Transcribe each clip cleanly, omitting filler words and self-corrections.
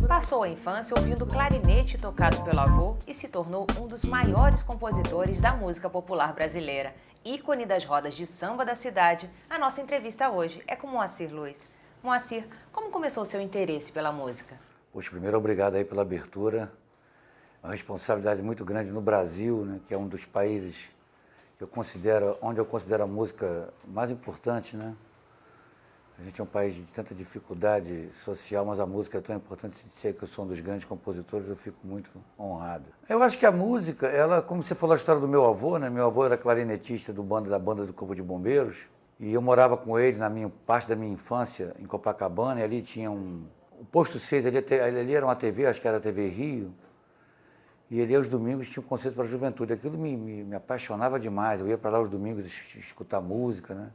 Passou a infância ouvindo clarinete tocado pelo avô e se tornou um dos maiores compositores da música popular brasileira. Ícone das rodas de samba da cidade, a nossa entrevista hoje é com Moacir Luiz. Moacir, como começou o seu interesse pela música? Poxa, primeiro obrigado aí pela abertura. É uma responsabilidade muito grande no Brasil, né, que é um dos países que onde eu considero a música mais importante, né? A gente é um país de tanta dificuldade social, mas a música é tão importante. Se disser que eu sou um dos grandes compositores, eu fico muito honrado. Eu acho que a música, ela, como você falou a história do meu avô, né? Meu avô era clarinetista da banda do Corpo de Bombeiros, e eu morava com ele na parte da minha infância, em Copacabana, e ali tinha o posto 6, ali era uma TV, acho que era a TV Rio, e ali aos domingos tinha um concerto para a juventude. Aquilo me apaixonava demais, eu ia para lá aos domingos escutar música, né?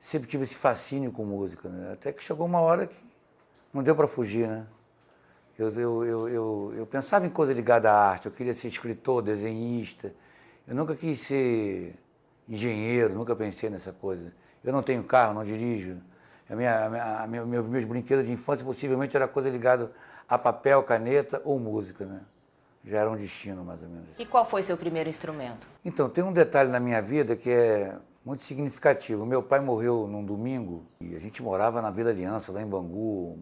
Sempre tive esse fascínio com música, né? Até que chegou uma hora que não deu para fugir, né? Eu pensava em coisa ligada à arte, eu queria ser escritor, desenhista, eu nunca quis ser engenheiro, nunca pensei nessa coisa. Eu não tenho carro, não dirijo. Meus brinquedos de infância possivelmente era coisa ligada a papel, caneta ou música, né? Já era um destino, mais ou menos. E qual foi seu primeiro instrumento? Então, tem um detalhe na minha vida que é muito significativo. Meu pai morreu num domingo e a gente morava na Vila Aliança, lá em Bangu,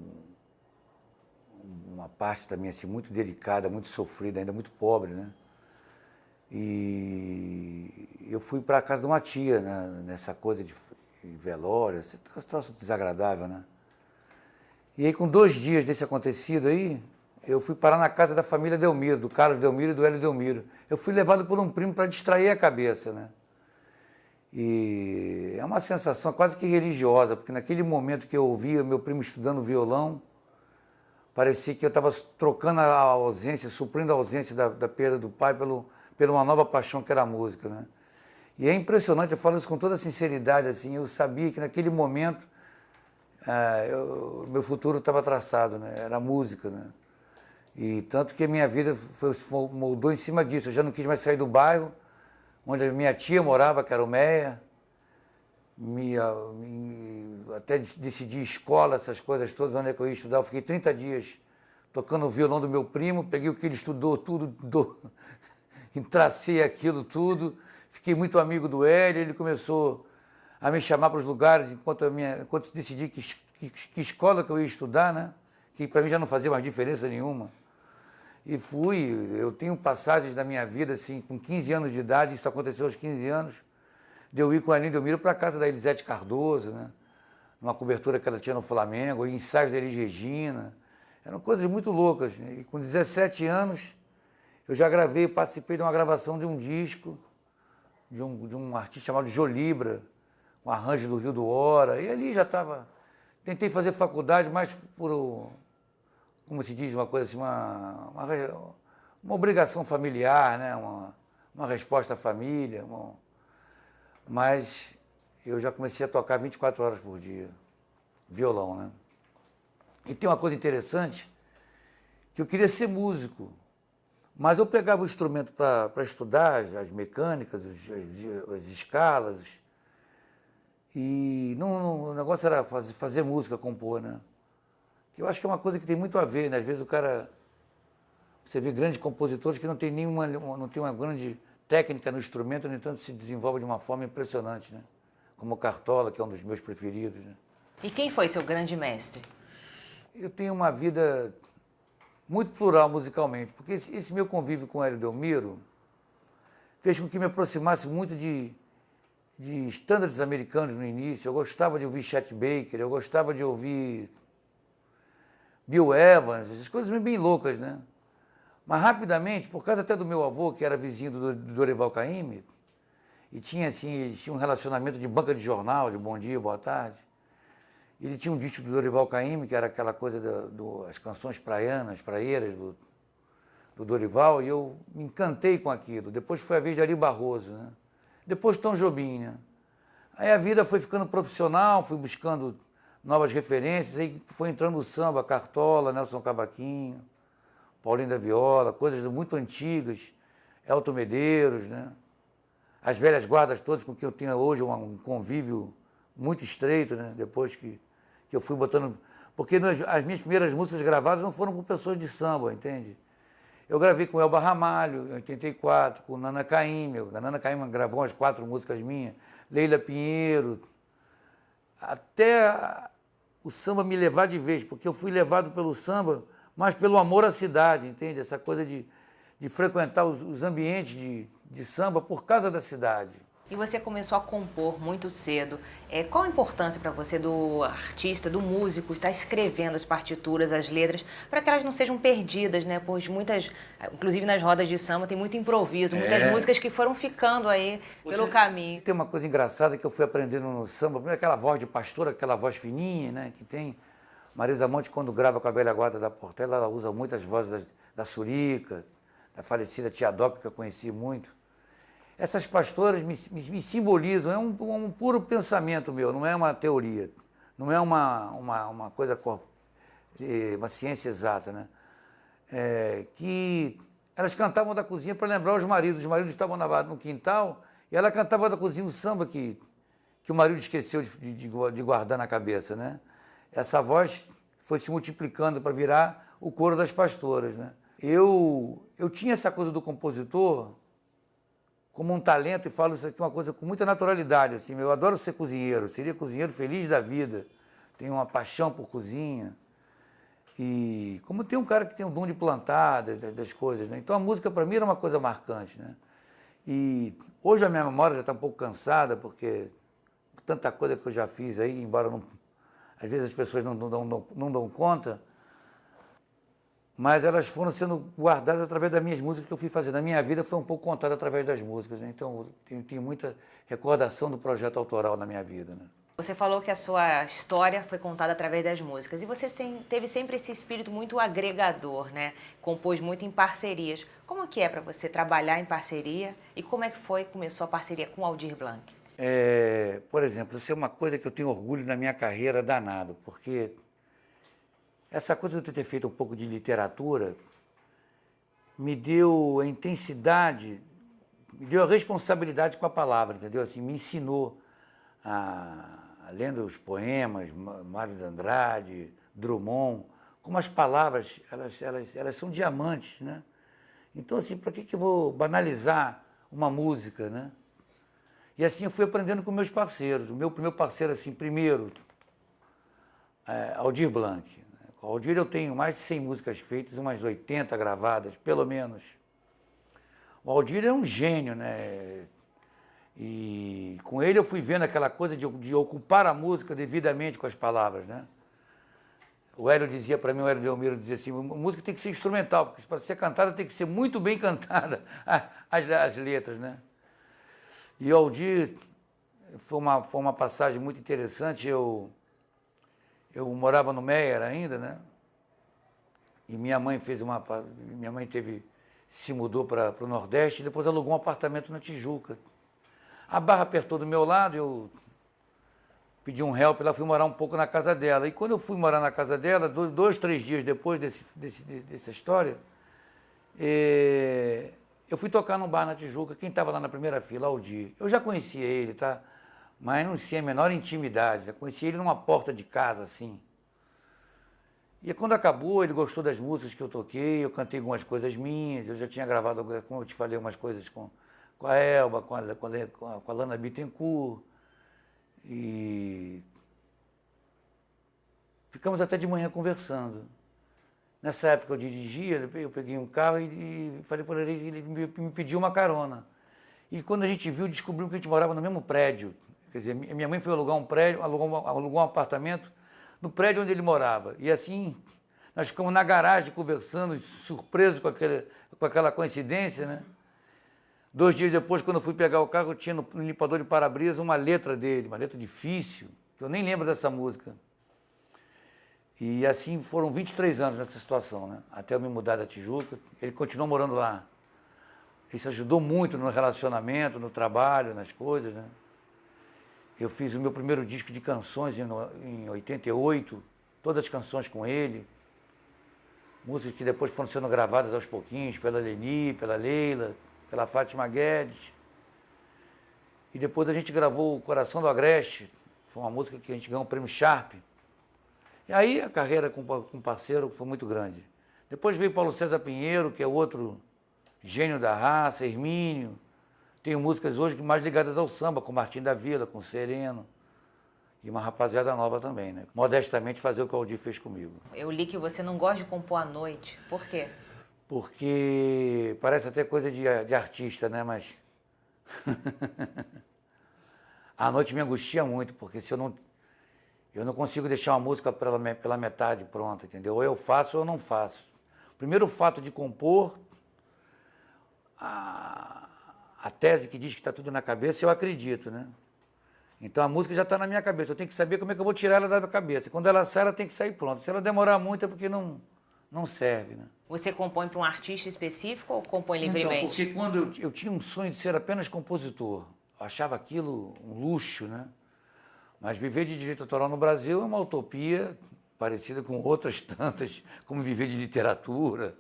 uma parte também assim, muito delicada, muito sofrida, ainda muito pobre, né? E eu fui para a casa de uma tia, né? Nessa coisa de velório, esse troço desagradável, né? E aí, com 2 dias desse acontecido aí, eu fui parar na casa da família Delmiro, do Carlos Delmiro e do Hélio Delmiro. Eu fui levado por um primo para distrair a cabeça, né? E é uma sensação quase que religiosa, porque naquele momento que eu ouvia meu primo estudando violão, parecia que eu estava trocando a ausência, suprindo a ausência da perda do pai pela uma nova paixão que era a música, né? E é impressionante, eu falo isso com toda sinceridade, assim, eu sabia que naquele momento meu futuro estava traçado, né? Era a música, né? E tanto que a minha vida moldou em cima disso, eu já não quis mais sair do bairro, onde a minha tia morava, que era o Meia, até decidir escola, essas coisas todas, onde é que eu ia estudar. Eu fiquei 30 dias tocando o violão do meu primo, peguei o que ele estudou tudo, entracei aquilo tudo, fiquei muito amigo do Hélio, ele começou a me chamar para os lugares, enquanto decidi que escola que eu ia estudar, né? Que para mim já não fazia mais diferença nenhuma. E eu tenho passagens da minha vida, assim, com 15 anos de idade, isso aconteceu aos 15 anos, de eu ir com a Aline Delmiro para a casa da Elisete Cardoso, né? Numa cobertura que ela tinha no Flamengo, ensaios da Elis Regina, eram coisas muito loucas. E com 17 anos, eu já participei de uma gravação de um disco, de um artista chamado Jolibra, com arranjo do Rio do Hora, e ali já estava... Tentei fazer faculdade, mas como se diz, uma coisa assim, uma obrigação familiar, né? Uma resposta à família, mas eu já comecei a tocar 24 horas por dia, violão, né? E tem uma coisa interessante, que eu queria ser músico, mas eu pegava o instrumento para estudar, as mecânicas, as escalas, e o negócio era fazer música, compor, né? Eu acho que é uma coisa que tem muito a ver, né? Às vezes você vê grandes compositores que não tem uma grande técnica no instrumento, no entanto se desenvolve de uma forma impressionante, né? Como o Cartola, que é um dos meus preferidos, né? E quem foi seu grande mestre? Eu tenho uma vida muito plural musicalmente, porque esse meu convívio com o Hélio Delmiro fez com que me aproximasse muito de estándares americanos no início. Eu gostava de ouvir Chet Baker, eu gostava de ouvir Bill Evans, essas coisas bem loucas, né? Mas rapidamente, por causa até do meu avô, que era vizinho do Dorival Caymmi, e tinha um relacionamento de banca de jornal, de bom dia, boa tarde. Ele tinha um disco do Dorival Caymmi, que era aquela coisa das canções praieiras do Dorival, e eu me encantei com aquilo. Depois foi a vez de Ari Barroso, né? Depois Tom Jobim, né? Aí a vida foi ficando profissional, fui buscando novas referências, aí foi entrando o samba, Cartola, Nelson Cavaquinho, Paulinho da Viola, coisas muito antigas, Elton Medeiros, né? As velhas guardas todas com quem eu tenho hoje um convívio muito estreito, né? Depois que eu fui botando Porque as minhas primeiras músicas gravadas não foram por pessoas de samba, entende? Eu gravei com Elba Ramalho, em 84, com Nana Caymmi. A Nana Caymmi gravou umas 4 músicas minhas. Leila Pinheiro. Até o samba me levar de vez, porque eu fui levado pelo samba, mas pelo amor à cidade, entende? Essa coisa de frequentar os ambientes de samba por causa da cidade. E você começou a compor muito cedo. Qual a importância para você do artista, do músico, estar escrevendo as partituras, as letras, para que elas não sejam perdidas, né? Pois muitas, inclusive nas rodas de samba, tem muito improviso, muitas músicas que foram ficando aí pelo caminho. Tem uma coisa engraçada que eu fui aprendendo no samba, primeiro aquela voz de pastora, aquela voz fininha, né? Que tem. Marisa Monte, quando grava com a velha guarda da Portela, ela usa muitas vozes da Surica, da falecida Tia Doca, que eu conheci muito. Essas pastoras me simbolizam, é um puro pensamento meu, não é uma teoria, não é uma coisa, uma ciência exata, né? Que elas cantavam da cozinha para lembrar os maridos estavam no quintal e ela cantava da cozinha um samba que o marido esqueceu de guardar na cabeça, né? Essa voz foi se multiplicando para virar o coro das pastoras, né? Eu tinha essa coisa do compositor como um talento, e falo isso aqui uma coisa com muita naturalidade, assim, eu adoro ser cozinheiro, seria cozinheiro feliz da vida, tenho uma paixão por cozinha, e como tem um cara que tem o dom de plantar das coisas, né? Então a música para mim era uma coisa marcante, né? E hoje a minha memória já está um pouco cansada, porque tanta coisa que eu já fiz aí, embora às vezes as pessoas não dão conta, mas elas foram sendo guardadas através das minhas músicas que eu fui fazendo. A minha vida foi um pouco contada através das músicas, né? Então eu tenho muita recordação do projeto autoral na minha vida, né? Você falou que a sua história foi contada através das músicas e você teve sempre esse espírito muito agregador, né? Compôs muito em parcerias. Como que é para você trabalhar em parceria e como é que começou a parceria com Aldir Blanc? Por exemplo, isso é uma coisa que eu tenho orgulho na minha carreira danado, porque essa coisa de eu ter feito um pouco de literatura me deu a intensidade, me deu a responsabilidade com a palavra, entendeu? Assim, me ensinou lendo os poemas, Mário de Andrade, Drummond, como as palavras, elas são diamantes, né? Então, assim, para que eu vou banalizar uma música, né? E assim eu fui aprendendo com meus parceiros. O meu primeiro parceiro, assim, primeiro, Aldir Blanc. Com o Aldir eu tenho mais de 100 músicas feitas, umas 80 gravadas, pelo menos. O Aldir é um gênio, né? E com ele eu fui vendo aquela coisa de ocupar a música devidamente com as palavras, né? O Hélio dizia para mim, o Hélio Delmiro dizia assim, a música tem que ser instrumental, porque para ser cantada tem que ser muito bem cantada as letras, né? E o Aldir foi uma passagem muito interessante. Eu morava no Meier ainda, né? E minha mãe se mudou para o Nordeste e depois alugou um apartamento na Tijuca. A barra apertou do meu lado, eu pedi um help, ela fui morar um pouco na casa dela. E quando eu fui morar na casa dela, 2, 3 dias depois dessa história, eu fui tocar num bar na Tijuca. Quem estava lá na primeira fila? Aldir. Eu já conhecia ele, tá? Mas não tinha a menor intimidade. Já conhecia ele numa porta de casa, assim. E quando acabou, ele gostou das músicas que eu toquei, eu cantei algumas coisas minhas, eu já tinha gravado, como eu te falei, umas coisas com a Elba, com a Lana Bittencourt. E ficamos até de manhã conversando. Nessa época eu dirigia, eu peguei um carro e falei para ele me pediu uma carona. E quando a gente viu, descobrimos que a gente morava no mesmo prédio. Quer dizer, minha mãe foi alugar um prédio, alugou um apartamento no prédio onde ele morava. E assim, nós ficamos na garagem conversando, surpresos com aquela coincidência, né? 2 dias depois, quando eu fui pegar o carro, eu tinha no limpador de para-brisa uma letra dele, uma letra difícil, que eu nem lembro dessa música. E assim foram 23 anos nessa situação, né? Até eu me mudar da Tijuca. Ele continuou morando lá. Isso ajudou muito no relacionamento, no trabalho, nas coisas, né? Eu fiz o meu primeiro disco de canções em 88, todas as canções com ele. Músicas que depois foram sendo gravadas aos pouquinhos, pela Leni, pela Leila, pela Fátima Guedes. E depois a gente gravou O Coração do Agreste, foi uma música que a gente ganhou o prêmio Sharp. E aí a carreira com um parceiro foi muito grande. Depois veio Paulo César Pinheiro, que é outro gênio da raça, Hermínio. Tenho músicas hoje mais ligadas ao samba, com Martim da Vila, com Sereno. E uma rapaziada nova também, né? Modestamente fazer o que o Aldir fez comigo. Eu li que você não gosta de compor à noite. Por quê? Porque parece até coisa de artista, né? Mas à noite me angustia muito, porque se eu não consigo deixar uma música pela metade pronta, entendeu? Ou eu faço ou eu não faço. Primeiro, o fato de compor, a tese que diz que está tudo na cabeça, eu acredito, né? Então a música já está na minha cabeça, eu tenho que saber como é que eu vou tirar ela da minha cabeça. Quando ela sai, ela tem que sair pronta. Se ela demorar muito é porque não serve, né? Você compõe para um artista específico ou compõe livremente? Então, porque quando eu tinha um sonho de ser apenas compositor, eu achava aquilo um luxo, né? Mas viver de direito autoral no Brasil é uma utopia parecida com outras tantas, como viver de literatura.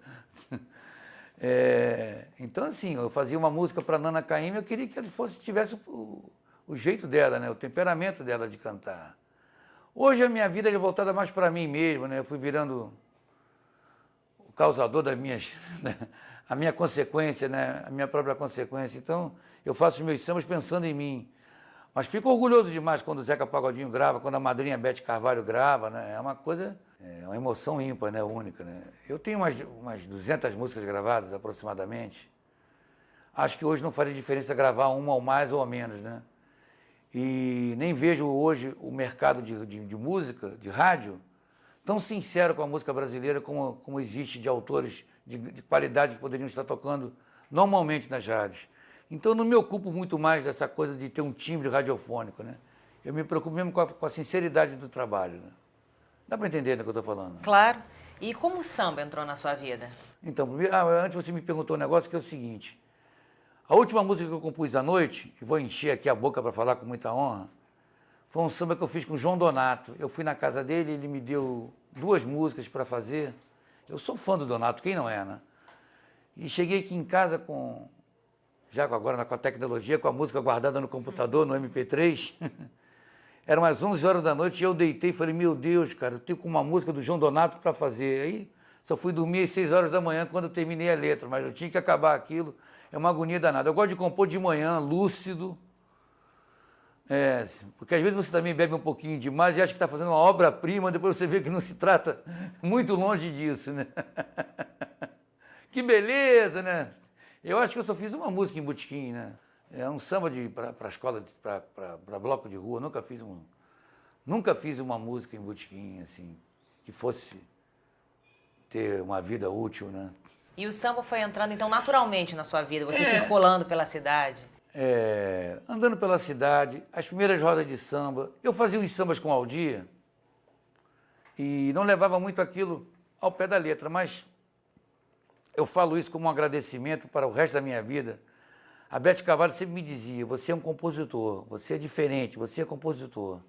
Então, assim, eu fazia uma música para Nana Caymmi, eu queria que ela tivesse o jeito dela, né? O temperamento dela de cantar. Hoje a minha vida é voltada mais para mim mesmo, né? Eu fui virando o causador das minhas, né? A minha consequência, né? A minha própria consequência. Então, eu faço os meus sambas pensando em mim. Mas fico orgulhoso demais quando o Zeca Pagodinho grava, quando a madrinha Beth Carvalho grava, né? É uma coisa, é uma emoção ímpar, né? Única, né? Eu tenho umas 200 músicas gravadas, aproximadamente. Acho que hoje não faria diferença gravar uma ou mais ou menos, né? E nem vejo hoje o mercado de música, de rádio, tão sincero com a música brasileira como existe de autores de qualidade que poderiam estar tocando normalmente nas rádios. Então eu não me ocupo muito mais dessa coisa de ter um timbre radiofônico, né? Eu me preocupo mesmo com a sinceridade do trabalho, né? Dá para entender do que eu estou falando? Claro. E como o samba entrou na sua vida? Então, antes você me perguntou um negócio que é o seguinte. A última música que eu compus à noite, e vou encher aqui a boca para falar com muita honra, foi um samba que eu fiz com o João Donato. Eu fui na casa dele, ele me deu 2 músicas para fazer. Eu sou fã do Donato, quem não é, né? E cheguei aqui em casa agora com a tecnologia, com a música guardada no computador, no MP3. Eram umas 11 horas da noite e eu deitei e falei, meu Deus, cara, eu tenho uma música do João Donato para fazer. Aí só fui dormir às 6 horas da manhã quando eu terminei a letra, mas eu tinha que acabar aquilo. É uma agonia danada. Eu gosto de compor de manhã, lúcido. Porque às vezes você também bebe um pouquinho demais e acha que está fazendo uma obra-prima, depois você vê que não se trata muito longe disso, né? Que beleza, né? Eu acho que eu só fiz uma música em botequim, né? É um samba para escola, para bloco de rua. Nunca fiz uma música em botequim, assim, que fosse ter uma vida útil, né? E o samba foi entrando, então, naturalmente na sua vida, você circulando pela cidade? Andando pela cidade, as primeiras rodas de samba. Eu fazia uns sambas com Aldir e não levava muito aquilo ao pé da letra, mas eu falo isso como um agradecimento para o resto da minha vida. A Beth Carvalho sempre me dizia, você é um compositor, você é diferente, você é compositor.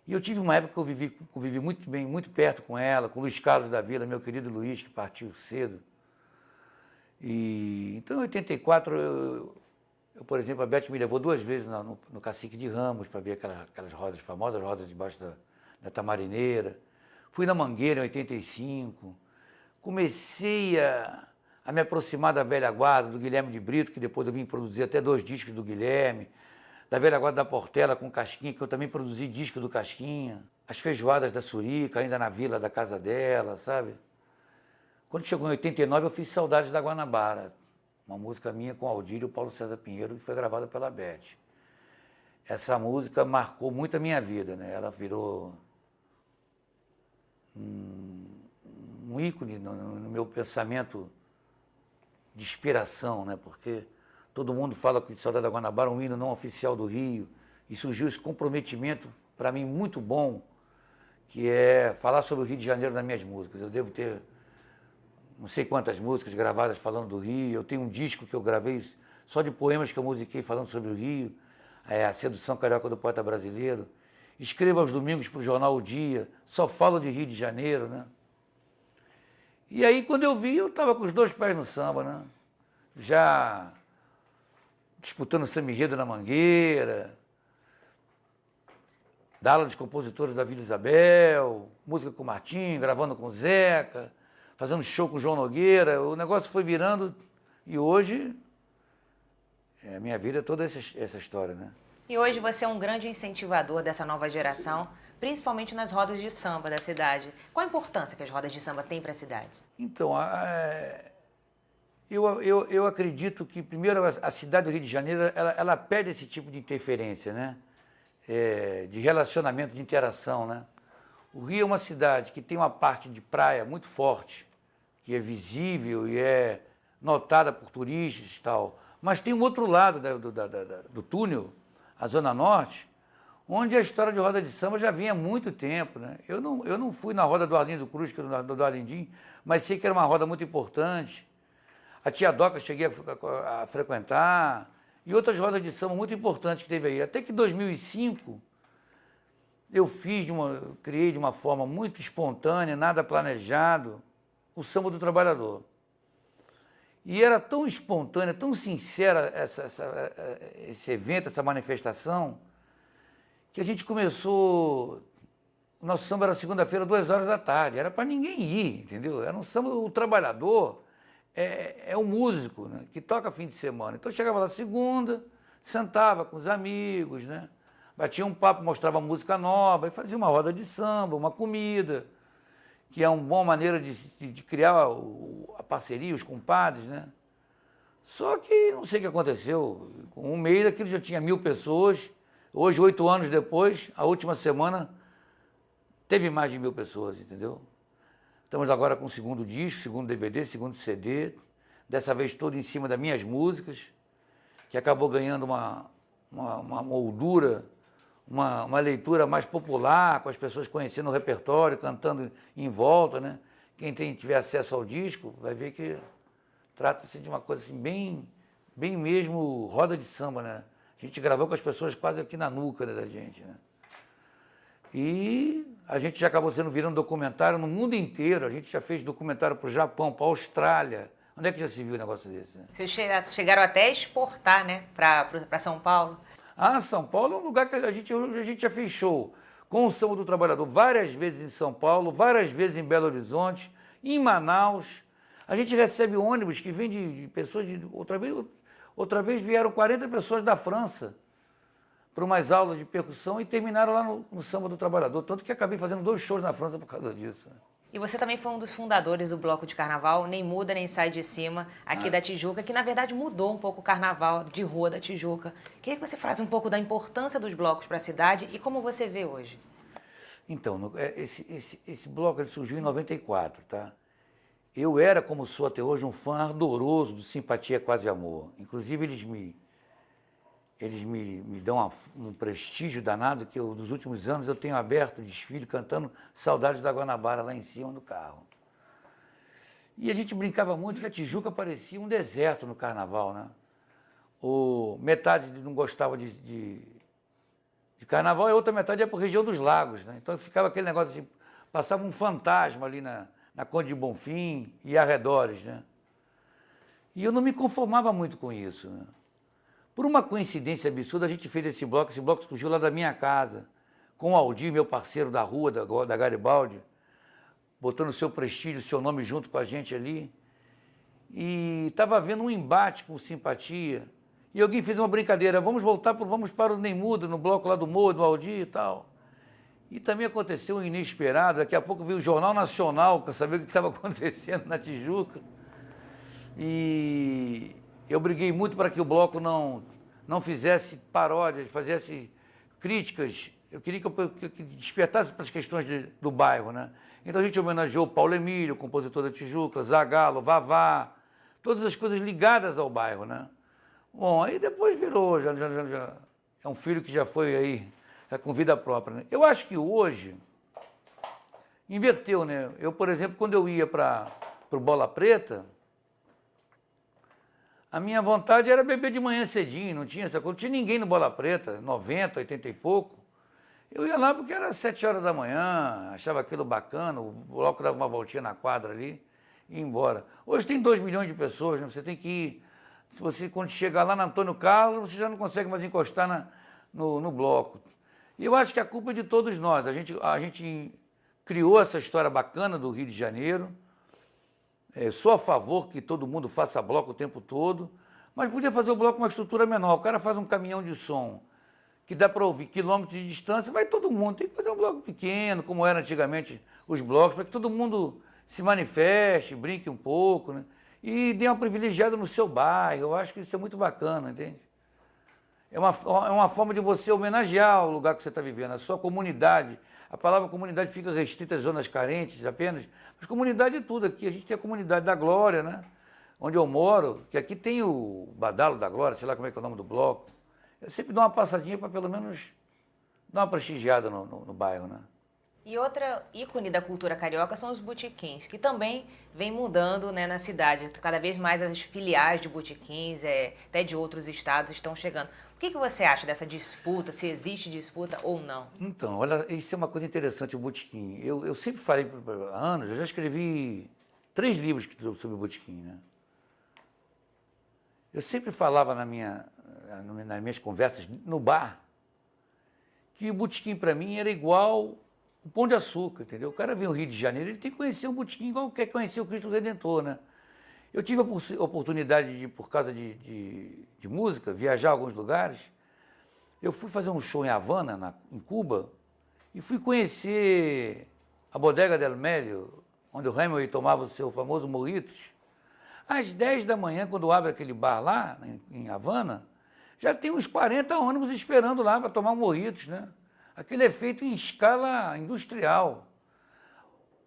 E eu tive uma época que eu vivi muito bem, muito perto com ela, com o Luiz Carlos da Vila, meu querido Luiz, que partiu cedo. Então, em 84, por exemplo, a Beth me levou 2 vezes no Cacique de Ramos para ver aquelas rodas, famosas rodas debaixo da Tamarineira. Fui na Mangueira em 85. Comecei a me aproximar da velha guarda, do Guilherme de Brito, que depois eu vim produzir até 2 discos do Guilherme. Da velha guarda da Portela com Casquinha, que eu também produzi disco do Casquinha. As feijoadas da Surica, ainda na vila da casa dela, sabe? Quando chegou em 89, eu fiz Saudades da Guanabara, uma música minha com Aldir e o Paulo César Pinheiro, que foi gravada pela Beth. Essa música marcou muito a minha vida, né? Ela virou um ícone no meu pensamento de inspiração, né? Porque todo mundo fala que Saudade da Guanabara é um hino não oficial do Rio, e surgiu esse comprometimento, para mim, muito bom, que é falar sobre o Rio de Janeiro nas minhas músicas. Eu devo ter não sei quantas músicas gravadas falando do Rio, eu tenho um disco que eu gravei só de poemas que eu musiquei falando sobre o Rio, A Sedução Carioca do Poeta Brasileiro. Escrevo aos domingos para o jornal O Dia, só falo de Rio de Janeiro, né? E aí, quando eu vi, eu estava com os 2 pés no samba, né? Já disputando samba enredo na Mangueira, dar aula dos compositores da Vila Isabel, música com o Martinho, gravando com o Zeca, fazendo show com o João Nogueira. O negócio foi virando e hoje a minha vida é toda essa história, né? E hoje você é um grande incentivador dessa nova geração, principalmente nas rodas de samba da cidade. Qual a importância que as rodas de samba têm para a cidade? Então, eu acredito que, primeiro, a cidade do Rio de Janeiro, ela pede esse tipo de interferência, né? De relacionamento, de interação, né? O Rio é uma cidade que tem uma parte de praia muito forte, que é visível e é notada por turistas e tal, mas tem um outro lado do túnel, a Zona Norte, onde a história de roda de samba já vinha há muito tempo, né? Eu não fui na roda do Arlindo Cruz, que era do Alindim, mas sei que era uma roda muito importante. A Tia Doca cheguei a frequentar, e outras rodas de samba muito importantes que teve aí. Até que em 2005, eu criei de uma forma muito espontânea, nada planejado, o Samba do Trabalhador. E era tão espontânea, tão sincera esse evento, essa manifestação, que a gente começou. O nosso samba era segunda-feira, 2 horas da tarde. Era para ninguém ir, entendeu? Era um samba, o trabalhador é um músico, né, que toca fim de semana. Então eu chegava lá segunda, sentava com os amigos, né? Batia um papo, mostrava música nova, e fazia uma roda de samba, uma comida, que é uma boa maneira de criar a parceria, os compadres, né? Só que não sei o que aconteceu. Com um mês aquilo já tinha 1000 pessoas. Hoje, 8 anos depois, a última semana, teve mais de 1000 pessoas, entendeu? Estamos agora com o segundo disco, segundo DVD, segundo CD, dessa vez todo em cima das minhas músicas, que acabou ganhando uma moldura, uma leitura mais popular, com as pessoas conhecendo o repertório, cantando em volta, né? Quem tiver acesso ao disco vai ver que trata-se de uma coisa assim, bem mesmo roda de samba, né? A gente gravou com as pessoas quase aqui na nuca, né, da gente, né? E a gente já acabou virando documentário no mundo inteiro. A gente já fez documentário para o Japão, para a Austrália. Onde é que já se viu um negócio desse, né? Vocês chegaram até a exportar, né, para São Paulo? Ah, São Paulo é um lugar que a gente já fez show com o Samba do Trabalhador várias vezes em São Paulo, várias vezes em Belo Horizonte, em Manaus. A gente recebe ônibus que vem de pessoas de... Outra vez vieram 40 pessoas da França para umas aulas de percussão e terminaram lá no Samba do Trabalhador. Tanto que acabei fazendo 2 shows na França por causa disso. E você também foi um dos fundadores do Bloco de Carnaval, Nem Muda Nem Sai de Cima, aqui da Tijuca, que na verdade mudou um pouco o carnaval de rua da Tijuca. Queria que você falasse um pouco da importância dos blocos para a cidade e como você vê hoje. Então, esse bloco ele surgiu em 94, tá? Eu era, como sou até hoje, um fã ardoroso do Simpatia Quase Amor. Inclusive, eles me dão um prestígio danado, que nos últimos anos eu tenho aberto desfile cantando Saudades da Guanabara lá em cima do carro. E a gente brincava muito que a Tijuca parecia um deserto no carnaval, né? Metade não gostava de carnaval e a outra metade ia para a região dos lagos, né? Então ficava aquele negócio assim, passava um fantasma ali na Conde de Bonfim e arredores, né? E eu não me conformava muito com isso, né? Por uma coincidência absurda, a gente fez esse bloco surgiu lá da minha casa, com o Aldir, meu parceiro da rua, da Garibaldi, botando o seu prestígio, o seu nome junto com a gente ali. E estava havendo um embate com Simpatia, e alguém fez uma brincadeira, vamos para o Nem Muda, no bloco lá do Moa, do Aldir e tal. E também aconteceu um inesperado, daqui a pouco veio o Jornal Nacional para saber o que estava acontecendo na Tijuca. E eu briguei muito para que o bloco não fizesse paródias, fizesse críticas. Eu queria que despertasse para as questões do bairro, né? Então a gente homenageou Paulo Emílio, compositor da Tijuca, Zagalo, Vavá, todas as coisas ligadas ao bairro, né? Bom, aí depois virou, já é um filho que já foi aí, já com vida própria, né? Eu acho que hoje inverteu, né? Eu, por exemplo, quando eu ia para o Bola Preta, a minha vontade era beber de manhã cedinho, não tinha essa coisa, não tinha ninguém no Bola Preta, 90, 80 e pouco. Eu ia lá porque era 7 horas da manhã, achava aquilo bacana, o bloco dava uma voltinha na quadra ali e ia embora. Hoje tem 2 milhões de pessoas, né? Você tem que ir, quando chegar lá na Antônio Carlos, você já não consegue mais encostar no bloco. E eu acho que a culpa é de todos nós. A gente criou essa história bacana do Rio de Janeiro. Sou a favor que todo mundo faça bloco o tempo todo, mas podia fazer o bloco com uma estrutura menor. O cara faz um caminhão de som que dá para ouvir quilômetros de distância, vai todo mundo. Tem que fazer um bloco pequeno, como eram antigamente os blocos, para que todo mundo se manifeste, brinque um pouco, né? E dê uma privilegiada no seu bairro. Eu acho que isso é muito bacana, entende? É uma forma de você homenagear o lugar que você está vivendo, a sua comunidade. A palavra comunidade fica restrita às zonas carentes apenas, mas comunidade é tudo aqui. A gente tem a comunidade da Glória, né? Onde eu moro, que aqui tem o Badalo da Glória, sei lá como é que é o nome do bloco. Eu sempre dou uma passadinha para pelo menos dar uma prestigiada no bairro, né? E outra ícone da cultura carioca são os botequins, que também vem mudando, né, na cidade. Cada vez mais as filiais de botequins, até de outros estados, estão chegando. O que você acha dessa disputa, se existe disputa ou não? Então, olha, isso é uma coisa interessante, o botequim. Eu sempre falei há anos, eu já escrevi 3 livros sobre o botequim, né? Eu sempre falava nas minhas conversas no bar que o botequim para mim era igual o Pão de Açúcar, entendeu? O cara vem ao Rio de Janeiro, ele tem que conhecer o botequim igual quer conhecer o Cristo Redentor, né? Eu tive a oportunidade de, por causa de música, viajar a alguns lugares. Eu fui fazer um show em Havana, em Cuba, e fui conhecer a Bodega del Mélio, onde o Hemingway tomava o seu famoso Mojitos. Às 10 da manhã, quando abre aquele bar lá, em Havana, já tem uns 40 ônibus esperando lá para tomar Mojitos, né? Aquele é feito em escala industrial.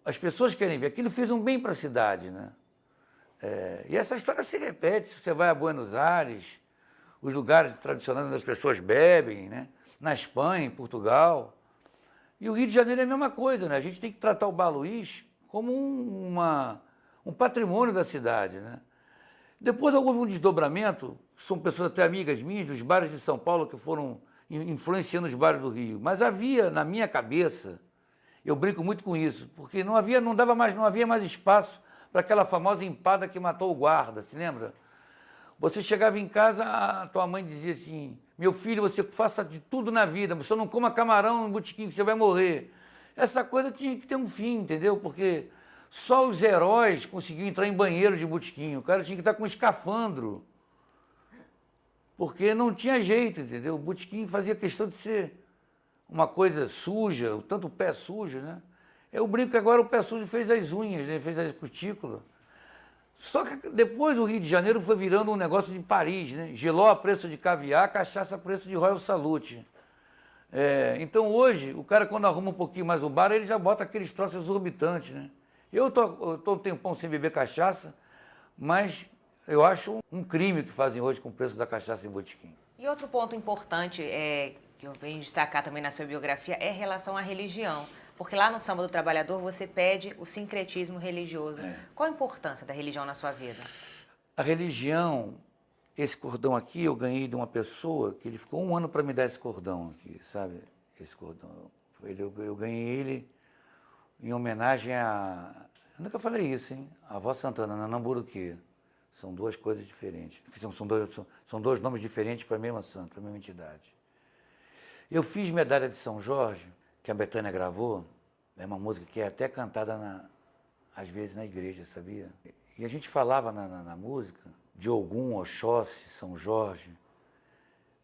As pessoas querem ver. Aquilo fez um bem para a cidade, né? E essa história se repete. Se você vai a Buenos Aires, os lugares tradicionais onde as pessoas bebem, né? Na Espanha, em Portugal. E o Rio de Janeiro é a mesma coisa, né? A gente tem que tratar o Bar Luiz como um patrimônio da cidade, né? Depois houve um desdobramento, são pessoas até amigas minhas, dos bares de São Paulo que foram influenciando os bares do Rio. Mas havia, na minha cabeça, eu brinco muito com isso, porque não havia mais espaço para aquela famosa empada que matou o guarda, se lembra? Você chegava em casa, a tua mãe dizia assim, meu filho, você faça de tudo na vida, você não coma camarão no botequim que você vai morrer. Essa coisa tinha que ter um fim, entendeu? Porque só os heróis conseguiam entrar em banheiro de botequim, o cara tinha que estar com escafandro, porque não tinha jeito, entendeu? O botequim fazia questão de ser uma coisa suja, tanto o pé sujo, né? Eu brinco que agora o pé sujo fez as unhas, né? Fez as cutículas. Só que depois o Rio de Janeiro foi virando um negócio de Paris, né? Geló a preço de caviar, cachaça a preço de Royal Salute. Então hoje, o cara quando arruma um pouquinho mais o bar, ele já bota aqueles troços exorbitantes, né? Eu tô um tempão sem beber cachaça, mas eu acho um crime que fazem hoje com o preço da cachaça em botequim. E outro ponto importante que eu venho destacar também na sua biografia é em relação à religião. Porque lá no Samba do Trabalhador você pede o sincretismo religioso. Qual a importância da religião na sua vida? A religião, esse cordão aqui eu ganhei de uma pessoa que ele ficou 1 ano para me dar esse cordão aqui, sabe? Esse cordão. Eu ganhei ele em homenagem a... Eu nunca falei isso, hein? A avó Santana, na Namburuquê. São 2 coisas diferentes. São 2 nomes diferentes para a mesma santa, para a mesma entidade. Eu fiz Medalha de São Jorge, que a Bethânia gravou. É uma música que é até cantada, às vezes, na igreja, sabia? E a gente falava na música de Ogum, Oxóssi, São Jorge.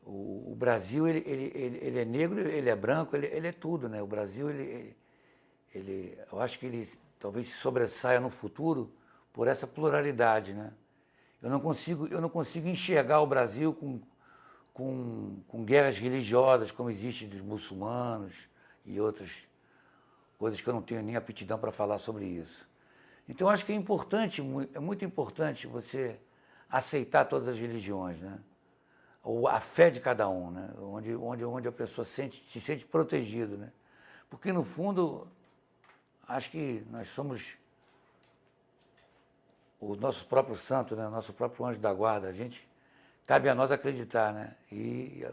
O Brasil, ele é negro, ele é branco, ele é tudo, né? O Brasil, eu acho que ele talvez se sobressaia no futuro por essa pluralidade, né? Eu não consigo enxergar o Brasil com guerras religiosas, como existe dos muçulmanos e outras coisas que eu não tenho nem aptidão para falar sobre isso. Então, eu acho que é muito importante você aceitar todas as religiões, né? Ou a fé de cada um, né? Onde a pessoa se sente protegida, né? Porque, no fundo, acho que nós somos o nosso próprio santo, né? O nosso próprio anjo da guarda. Cabe a nós acreditar, né? E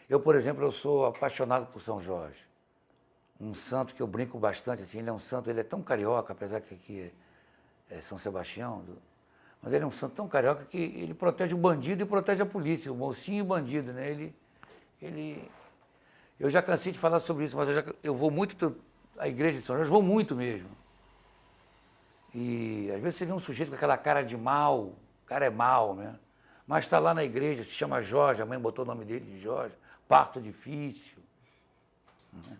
eu, por exemplo, eu sou apaixonado por São Jorge. Um santo que eu brinco bastante, assim, ele é um santo, ele é tão carioca, apesar que aqui é São Sebastião, mas ele é um santo tão carioca que ele protege o bandido e protege a polícia, o mocinho e o bandido, né? Eu já cansei de falar sobre isso, mas eu vou muito à igreja de São Jorge, vou muito mesmo. E às vezes você vê um sujeito com aquela cara de mal, o cara é mal, né? Mas está lá na igreja, se chama Jorge, a mãe botou o nome dele de Jorge, parto difícil. Né?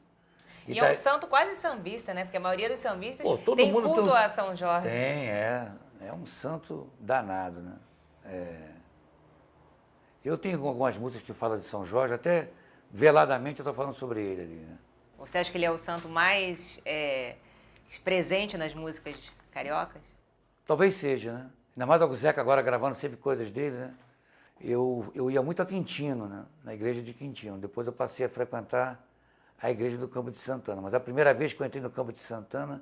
E é um santo quase sambista, né? Porque a maioria dos sambistas todo tem mundo culto a São Jorge. É um santo danado, né? Eu tenho algumas músicas que falam de São Jorge, até veladamente eu estou falando sobre ele ali, né? Você acha que ele é o santo mais presente nas músicas cariocas? Talvez seja, né? Ainda mais o Zeca agora gravando sempre coisas dele, né? Eu ia muito a Quintino, né? Na igreja de Quintino. Depois eu passei a frequentar a igreja do Campo de Santana. Mas a primeira vez que eu entrei no Campo de Santana,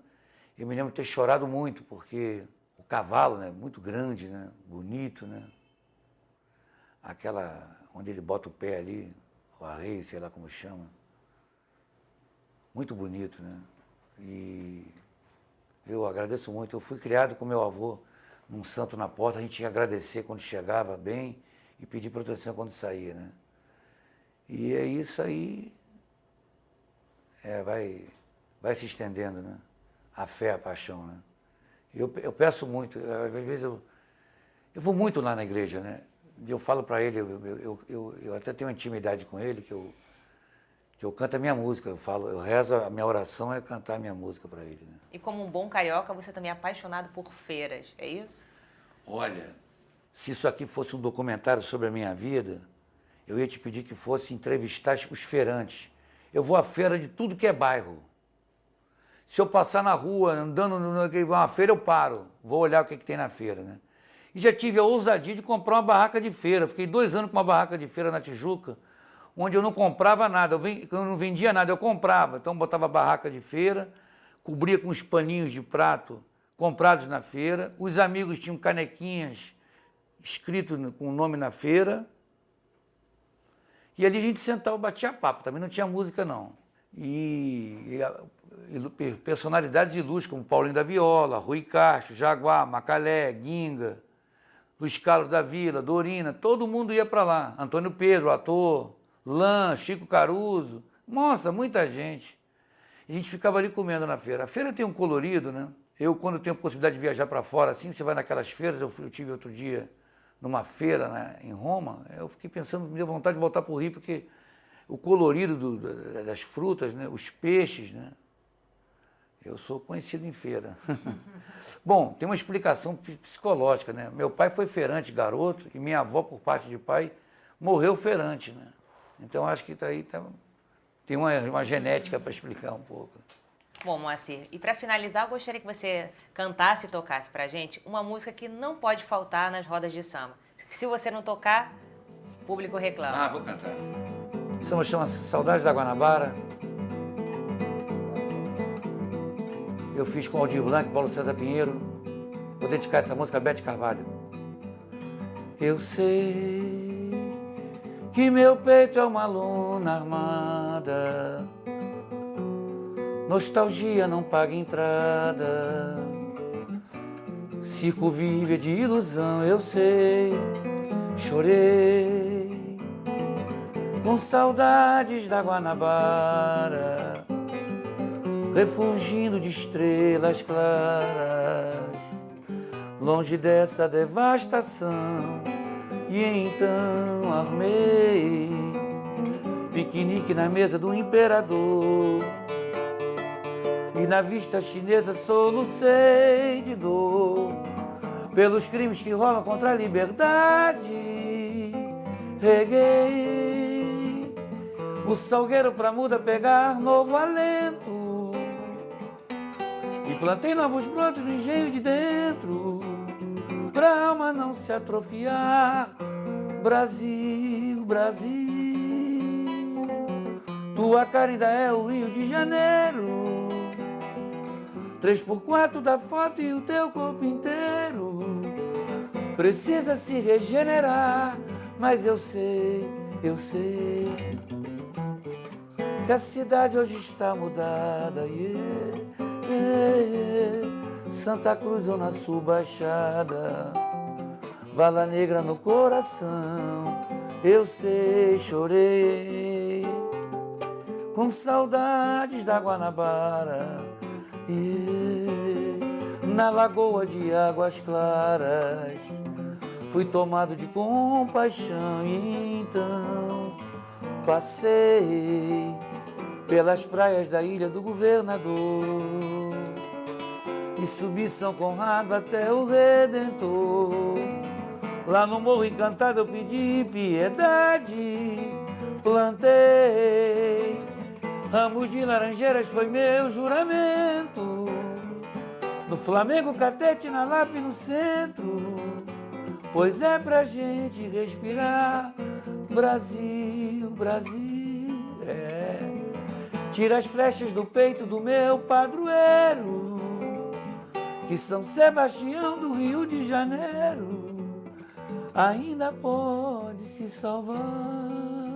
eu me lembro de ter chorado muito, porque o cavalo, né? Muito grande, né? Bonito, né? Aquela onde ele bota o pé ali, o arreio, sei lá como chama. Muito bonito, né? E eu agradeço muito. Eu fui criado com meu avô num santo na porta, a gente tinha que agradecer quando chegava bem e pedir proteção quando saía, né? E é isso aí, vai se estendendo, né? A fé, a paixão, né? Eu peço muito, às vezes eu vou muito lá na igreja, né? Eu falo para ele, eu até tenho uma intimidade com ele, que eu canto a minha música, eu rezo, a minha oração é cantar a minha música para ele. Né? E como um bom carioca, você também é apaixonado por feiras, é isso? Olha, se isso aqui fosse um documentário sobre a minha vida, eu ia te pedir que fosse entrevistar os feirantes. Eu vou à feira de tudo que é bairro. Se eu passar na rua, andando numa feira, eu paro, vou olhar o que tem na feira, né? E já tive a ousadia de comprar uma barraca de feira. Fiquei 2 anos com uma barraca de feira na Tijuca, onde eu não comprava nada, eu não vendia nada, eu comprava. Então botava a barraca de feira, cobria com os paninhos de prato comprados na feira. Os amigos tinham canequinhas escrito com o nome na feira. E ali a gente sentava, batia papo, também não tinha música não. E personalidades ilustres como Paulinho da Viola, Rui Castro, Jaguar, Macalé, Guinga, Luiz Carlos da Vila, Dorina, todo mundo ia para lá. Antônio Pedro, ator, Lã, Chico Caruso, nossa, muita gente. E a gente ficava ali comendo na feira. A feira tem um colorido, né? Eu, quando tenho a possibilidade de viajar para fora, assim, você vai naquelas feiras, eu tive outro dia numa feira, né, em Roma, eu fiquei pensando, me deu vontade de voltar para o Rio, porque o colorido das frutas, né, os peixes, né? Eu sou conhecido em feira. Bom, tem uma explicação psicológica, né? Meu pai foi feirante garoto e minha avó, por parte de pai, morreu feirante, né? Então acho que tem uma genética para explicar um pouco. Bom, Moacir, e para finalizar, eu gostaria que você cantasse e tocasse para a gente uma música que não pode faltar nas rodas de samba. Se você não tocar, o público reclama. Vou cantar. O samba chama Saudades da Guanabara. Eu fiz com Aldir Blanc e Paulo César Pinheiro. Vou dedicar essa música a Bete Carvalho. Eu sei que meu peito é uma lona armada, nostalgia não paga entrada, circo vive de ilusão, eu sei. Chorei com saudades da Guanabara, refulgindo de estrelas claras, longe dessa devastação. E então armei piquenique na mesa do imperador, e na vista chinesa solucei de dor pelos crimes que rolam contra a liberdade. Reguei o salgueiro pra muda pegar novo alento e plantei novos brotos no engenho de dentro, pra alma não se atrofiar. Brasil, Brasil, tua cara ainda é o Rio de Janeiro, 3x4 da foto e o teu corpo inteiro precisa se regenerar. Mas eu sei que a cidade hoje está mudada, yeah, yeah. Santa Cruz ou na Subaixada, Vala Negra no coração, eu sei, chorei com saudades da Guanabara, na lagoa de águas claras, fui tomado de compaixão e então passei pelas praias da Ilha do Governador e subi São Conrado até o Redentor. Lá no Morro Encantado eu pedi piedade, plantei ramos de laranjeiras, foi meu juramento. No Flamengo, Catete, na Lapa e no centro, pois é pra gente respirar. Brasil, Brasil, tira as flechas do peito do meu padroeiro, que São Sebastião do Rio de Janeiro ainda pode se salvar.